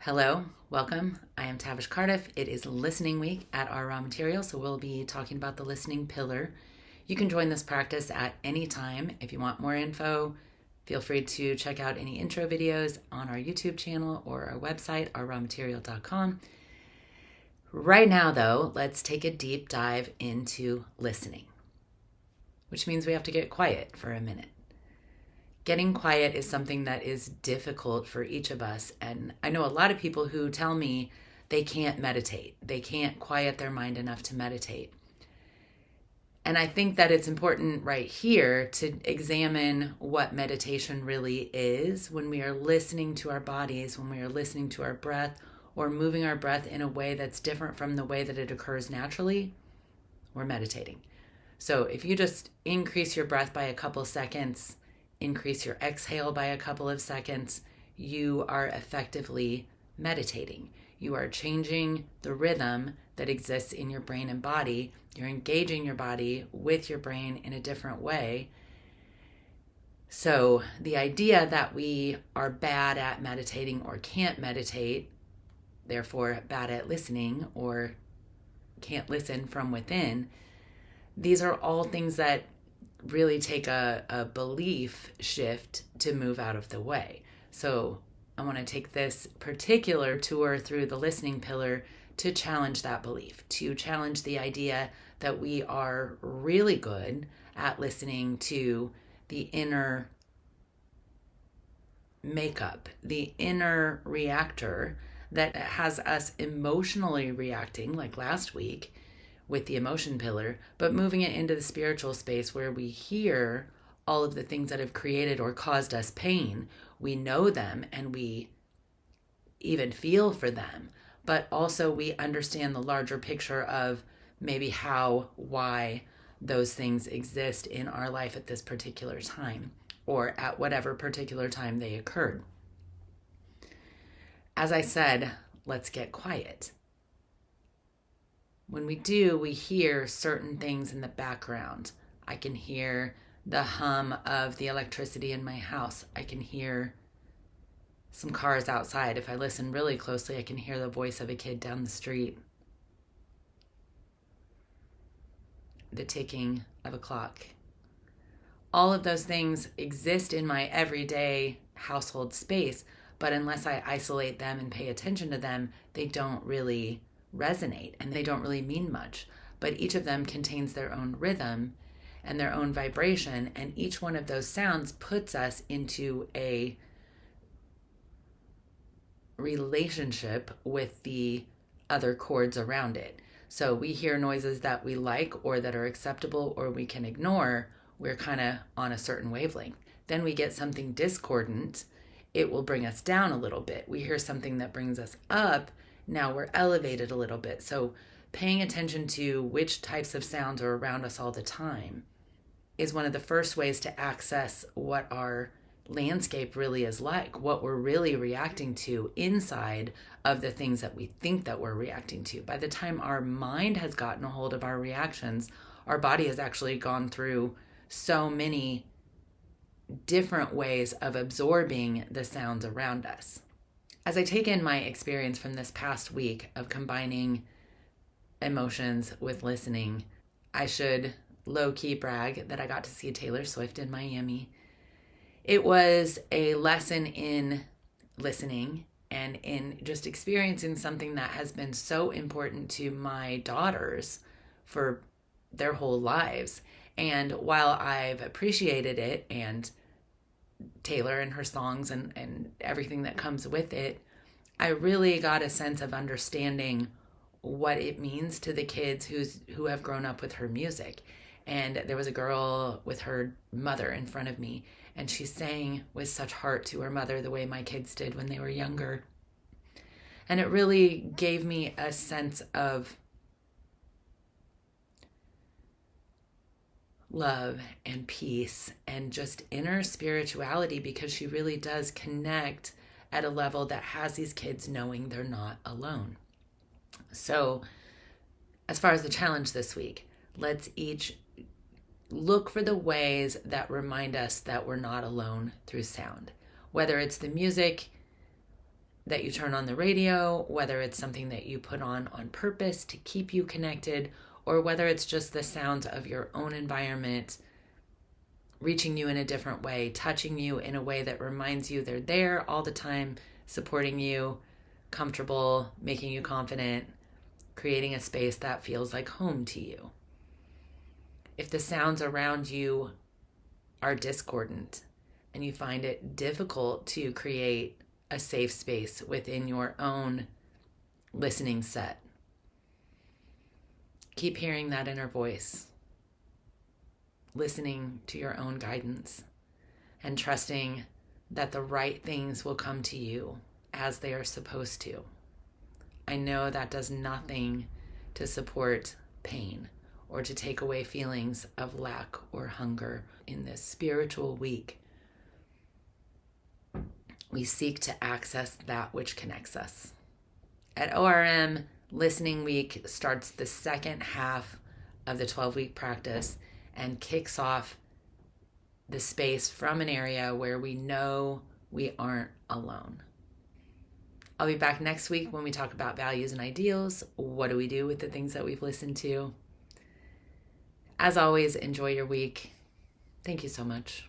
Hello, welcome. I am Tavish Cardiff. It is listening week at our raw material, so we'll be talking about the listening pillar. You can join this practice at any time. If you want more info, feel free to check out any intro videos on our YouTube channel or our website, ourrawmaterial.com. Right now, though, let's take a deep dive into listening, which means we have to get quiet for a minute. Getting quiet is something that is difficult for each of us. And I know a lot of people who tell me they can't meditate. They can't quiet their mind enough to meditate. And I think that it's important right here to examine what meditation really is when we are listening to our bodies, when we are listening to our breath, or moving our breath in a way that's different from the way that it occurs naturally. We're meditating. So if you just increase your breath by a couple seconds, increase your exhale by a couple of seconds, you are effectively meditating. You are changing the rhythm that exists in your brain and body. You're engaging your body with your brain in a different way. So the idea that we are bad at meditating or can't meditate, therefore bad at listening or can't listen from within, these are all things that really take a belief shift to move out of the way. So I want to take this particular tour through the listening pillar to challenge that belief, to challenge the idea that we are really good at listening to the inner makeup, the inner reactor that has us emotionally reacting, like last week with the emotion pillar, but moving it into the spiritual space where we hear all of the things that have created or caused us pain. We know them and we even feel for them, but also we understand the larger picture of maybe how, why those things exist in our life at this particular time or at whatever particular time they occurred. As I said, let's get quiet. When we do, we hear certain things in the background. I can hear the hum of the electricity in my house. I can hear some cars outside. If I listen really closely, I can hear the voice of a kid down the street. The ticking of a clock. All of those things exist in my everyday household space, but unless I isolate them and pay attention to them, they don't really resonate and they don't really mean much. But each of them contains their own rhythm and their own vibration, and each one of those sounds puts us into a relationship with the other chords around it. So we hear noises that we like or that are acceptable or we can ignore. We're kind of on a certain wavelength. Then we get something discordant. It will bring us down a little bit. We hear something that brings us up. Now we're elevated a little bit. So paying attention to which types of sounds are around us all the time is one of the first ways to access what our landscape really is like, what we're really reacting to inside of the things that we think that we're reacting to. By the time our mind has gotten a hold of our reactions, our body has actually gone through so many different ways of absorbing the sounds around us. As I take in my experience from this past week of combining emotions with listening, I should low-key brag that I got to see Taylor Swift in Miami. It was a lesson in listening and in just experiencing something that has been so important to my daughters for their whole lives. And while I've appreciated it and Taylor and her songs and everything that comes with it, I really got a sense of understanding what it means to the kids who have grown up with her music. And there was a girl with her mother in front of me, and she sang with such heart to her mother the way my kids did when they were younger. And it really gave me a sense of love and peace and just inner spirituality, because she really does connect at a level that has these kids knowing they're not alone. So as far as the challenge this week, let's each look for the ways that remind us that we're not alone through sound. Whether it's the music that you turn on the radio, whether it's something that you put on purpose to keep you connected, or whether it's just the sounds of your own environment reaching you in a different way, touching you in a way that reminds you they're there all the time, supporting you, comfortable, making you confident, creating a space that feels like home to you. If the sounds around you are discordant and you find it difficult to create a safe space within your own listening set, keep hearing that inner voice, listening to your own guidance, and trusting that the right things will come to you as they are supposed to. I know that does nothing to support pain or to take away feelings of lack or hunger. In this spiritual week, we seek to access that which connects us. At ORM, Listening Week starts the second half of the 12-week practice and kicks off the space from an area where we know we aren't alone. I'll be back next week when we talk about values and ideals. What do we do with the things that we've listened to? As always, enjoy your week. Thank you so much.